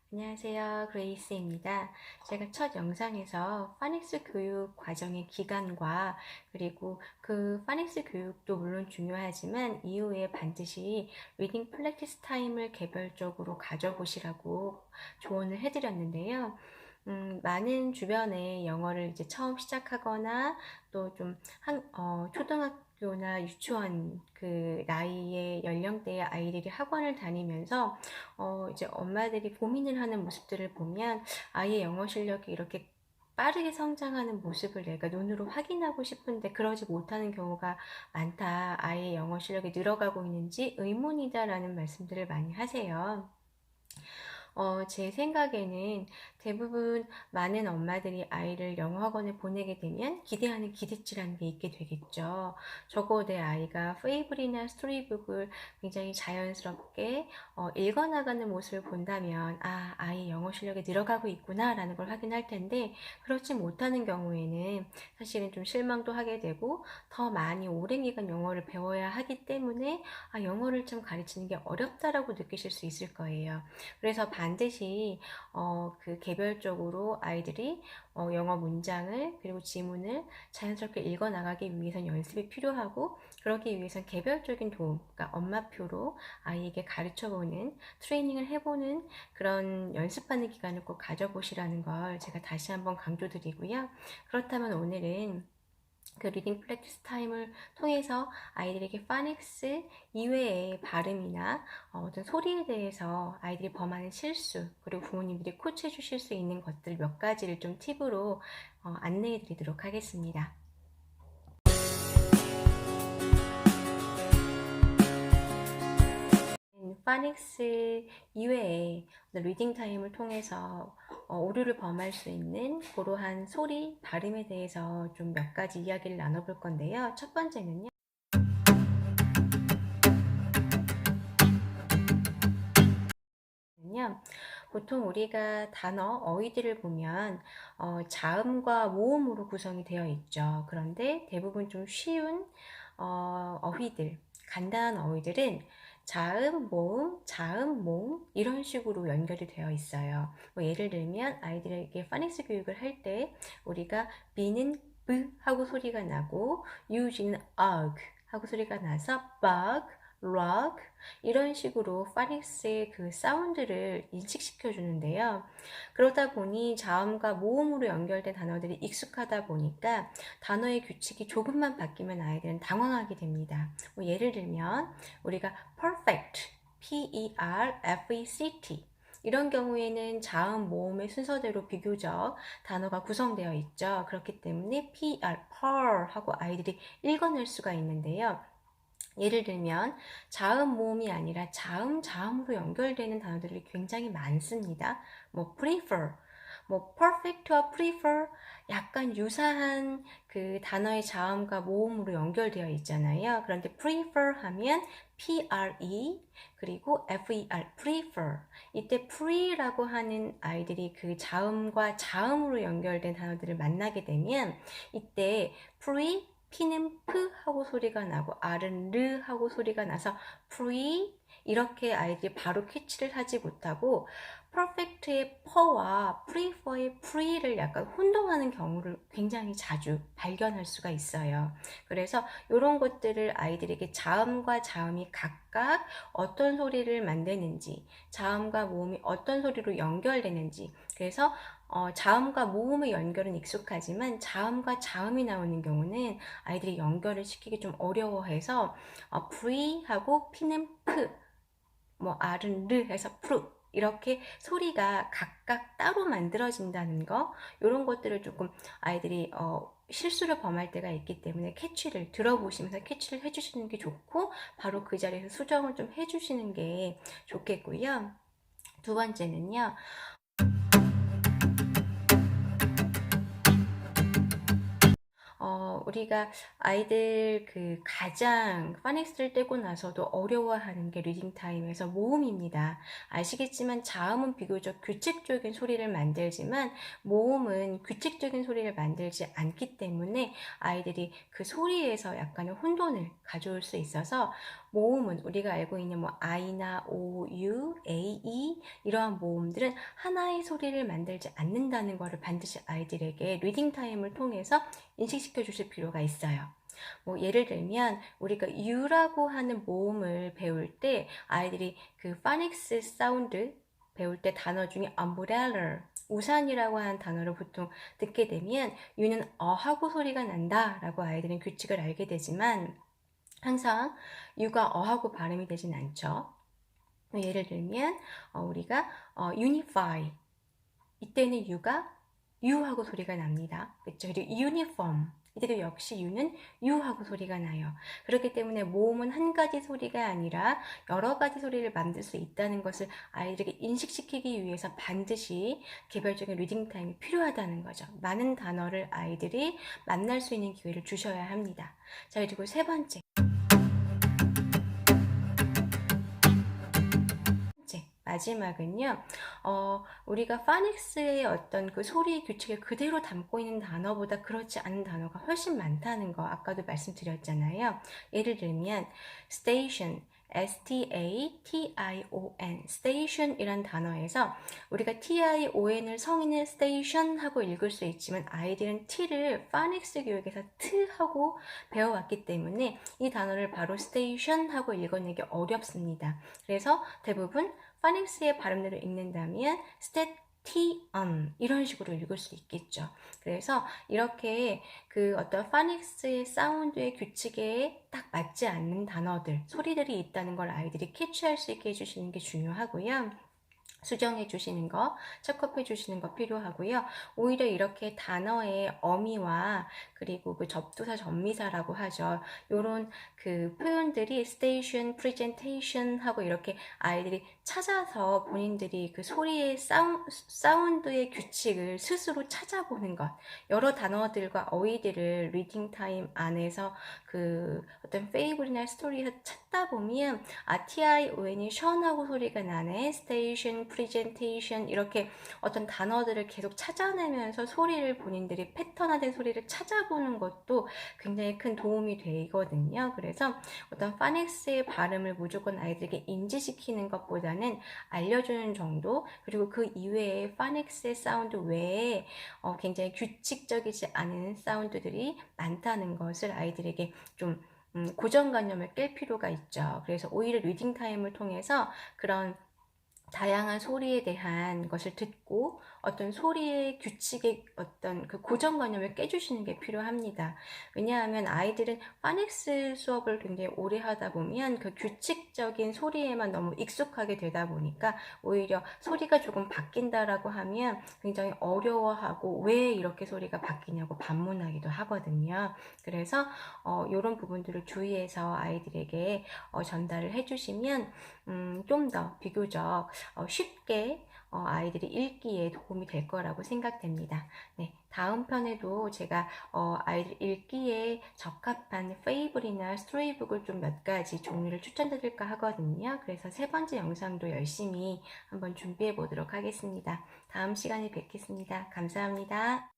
안녕하세요. 그레이스입니다. 제가 첫 영상에서 파닉스 교육 과정의 기간과 그리고 그 파닉스 교육도 물론 중요하지만 이후에 반드시 리딩 플래티스 타임을 개별적으로 가져보시라고 조언을 해드렸는데요. 많은 주변에 영어를 이제 처음 시작하거나 또 좀 초등학교나 유치원 그 나이의 연령대의 아이들이 학원을 다니면서 이제 엄마들이 고민을 하는 모습들을 보면 아이의 영어 실력이 이렇게 빠르게 성장하는 모습을 내가 눈으로 확인하고 싶은데 그러지 못하는 경우가 많다. 아이의 영어 실력이 늘어가고 있는지 의문이다라는 말씀들을 많이 하세요. 제 생각에는 대부분 많은 엄마들이 아이를 영어 학원에 보내게 되면 기대하는 기대치라는 게 있게 되겠죠. 적어도 내 아이가 페이블이나 스토리북을 굉장히 자연스럽게 읽어나가는 모습을 본다면 아이 영어 실력이 늘어가고 있구나 라는 걸 확인할 텐데 그렇지 못하는 경우에는 사실은 좀 실망도 하게 되고 더 많이 오랜 기간 영어를 배워야 하기 때문에 영어를 좀 가르치는 게 어렵다라고 느끼실 수 있을 거예요. 그래서 반드시 그 개별적으로 아이들이 영어 문장을 그리고 지문을 자연스럽게 읽어 나가기 위해선 연습이 필요하고 그러기 위해선 개별적인 도움, 그러니까 엄마표로 아이에게 가르쳐보는 트레이닝을 해보는 그런 연습하는 기간을 꼭 가져보시라는 걸 제가 다시 한번 강조드리고요. 그렇다면 오늘은 그 리딩 프랙티스 타임을 통해서 아이들에게 파닉스 이외의 발음이나 어떤 소리에 대해서 아이들이 범하는 실수 그리고 부모님들이 코치해 주실 수 있는 것들 몇 가지를 좀 팁으로 안내해 드리도록 하겠습니다. 파닉스 이외에 리딩 타임을 통해서 오류를 범할 수 있는 그러한 소리, 발음에 대해서 좀 몇 가지 이야기를 나눠볼 건데요. 첫 번째는요. 보통 우리가 단어, 어휘들을 보면 자음과 모음으로 구성이 되어 있죠. 그런데 대부분 좀 쉬운 어휘들, 간단한 어휘들은 자음, 모음 이런 식으로 연결이 되어 있어요. 뭐 예를 들면 아이들에게 파닉스 교육을 할 때 우리가 B는 B 하고 소리가 나고 U는 UG 하고 소리가 나서 bug, rock 이런 식으로 파닉스의 그 사운드를 인식시켜 주는데요. 그러다 보니 자음과 모음으로 연결된 단어들이 익숙하다 보니까 단어의 규칙이 조금만 바뀌면 아이들은 당황하게 됩니다. 뭐 예를 들면 우리가 perfect, P-E-R-F-E-C-T 이런 경우에는 자음, 모음의 순서대로 비교적 단어가 구성되어 있죠. 그렇기 때문에 PR, per 하고 아이들이 읽어낼 수가 있는데요. 예를 들면 자음 모음이 아니라 자음으로 연결되는 단어들이 굉장히 많습니다. 뭐 prefer, 뭐 perfect와 prefer 약간 유사한 그 단어의 자음과 모음으로 연결되어 있잖아요. 그런데 prefer 하면 pre 그리고 fer prefer 이때 pre라고 하는 아이들이 그 자음과 자음으로 연결된 단어들을 만나게 되면 이때 pre P는 P 하고 소리가 나고 R은 르 하고 소리가 나서 free 이렇게 아이들이 바로 캐치를 하지 못하고 perfect의 per와 prefer의 pre를 약간 혼동하는 경우를 굉장히 자주 발견할 수가 있어요. 그래서 이런 것들을 아이들에게 자음과 자음이 각각 어떤 소리를 만드는지 자음과 모음이 어떤 소리로 연결되는지 그래서 자음과 모음의 연결은 익숙하지만 자음과 자음이 나오는 경우는 아이들이 연결을 시키기 좀 어려워해서 V하고 P는 P, 뭐 R은 르 해서 프루 이렇게 소리가 각각 따로 만들어진다는 거 이런 것들을 조금 아이들이 실수를 범할 때가 있기 때문에 캐치를 들어보시면서 캐치를 해주시는 게 좋고 바로 그 자리에서 수정을 좀 해주시는 게 좋겠고요. 두 번째는요. 우리가 아이들 그 가장 파닉스를 떼고 나서도 어려워하는 게 리딩 타임에서 모음입니다. 아시겠지만 자음은 비교적 규칙적인 소리를 만들지만 모음은 규칙적인 소리를 만들지 않기 때문에 아이들이 그 소리에서 약간의 혼돈을 가져올 수 있어서 모음은 우리가 알고 있는 뭐 I나 O, U, A, E 이러한 모음들은 하나의 소리를 만들지 않는다는 것을 반드시 아이들에게 리딩 타임을 통해서 인식시켜 주실 필요가 있어요. 뭐 예를 들면 우리가 U라고 하는 모음을 배울 때 아이들이 그 파닉스 사운드 배울 때 단어 중에 umbrella, 우산이라고 하는 단어를 보통 듣게 되면 U는 하고 소리가 난다 라고 아이들은 규칙을 알게 되지만 항상 U가 하고 발음이 되진 않죠. 예를 들면 우리가 unify 이때는 U가 U하고 소리가 납니다. 그렇죠? 그리고 uniform 이때도 역시 U는 U하고 소리가 나요. 그렇기 때문에 모음은 한 가지 소리가 아니라 여러 가지 소리를 만들 수 있다는 것을 아이들에게 인식시키기 위해서 반드시 개별적인 리딩 타임이 필요하다는 거죠. 많은 단어를 아이들이 만날 수 있는 기회를 주셔야 합니다. 자, 그리고 세 번째. 마지막은요, 우리가 파닉스의 어떤 그 소리 규칙을 그대로 담고 있는 단어보다 그렇지 않은 단어가 훨씬 많다는 거 아까도 말씀드렸잖아요. 예를 들면 station, S-T-A-T-I-O-N, station 이란 단어에서 우리가 T-I-O-N을 성인은 station 하고 읽을 수 있지만 아이들은 T를 파닉스 교육에서 T 하고 배워왔기 때문에 이 단어를 바로 station 하고 읽어내기 어렵습니다. 그래서 대부분 파닉스의 발음대로 읽는다면 station 이런 식으로 읽을 수 있겠죠. 그래서 이렇게 그 어떤 파닉스의 사운드의 규칙에 딱 맞지 않는 단어들, 소리들이 있다는 걸 아이들이 캐치할 수 있게 해주시는 게 중요하고요. 수정해 주시는 거, 체크해 주시는 거 필요하고요. 오히려 이렇게 단어의 어미와 그리고 그 접두사 전미사라고 하죠. 요런 그 표현들이 station, presentation 하고 이렇게 아이들이 찾아서 본인들이 그 소리의 사운드의 규칙을 스스로 찾아보는 것. 여러 단어들과 어휘들을 리딩 타임 안에서 그 어떤 페이블이나 스토리에서 찾다 보면 TION이 션하고 소리가 나네, 스테이션, 프레젠테이션 이렇게 어떤 단어들을 계속 찾아내면서 소리를 본인들이 패턴화된 소리를 찾아보는 것도 굉장히 큰 도움이 되거든요. 그래서 어떤 파닉스의 발음을 무조건 아이들에게 인지시키는 것보다는 알려주는 정도, 그리고 그 이외에 파닉스의 사운드 외에 굉장히 규칙적이지 않은 사운드들이 많다는 것을 아이들에게 좀 고정관념을 깰 필요가 있죠. 그래서 오히려 리딩 타임을 통해서 그런 다양한 소리에 대한 것을 듣고 어떤 소리의 규칙의 어떤 그 고정관념을 깨주시는 게 필요합니다. 왜냐하면 아이들은 파닉스 수업을 굉장히 오래 하다 보면 그 규칙적인 소리에만 너무 익숙하게 되다 보니까 오히려 소리가 조금 바뀐다라고 하면 굉장히 어려워하고 왜 이렇게 소리가 바뀌냐고 반문하기도 하거든요. 그래서 이런 부분들을 주의해서 아이들에게 전달을 해주시면 좀 더 비교적 쉽게 아이들이 읽기에 도움이 될 거라고 생각됩니다. 네, 다음 편에도 제가 아이들 읽기에 적합한 페이블이나 스토리북을 좀 몇 가지 종류를 추천드릴까 하거든요. 그래서 세 번째 영상도 열심히 한번 준비해 보도록 하겠습니다. 다음 시간에 뵙겠습니다. 감사합니다.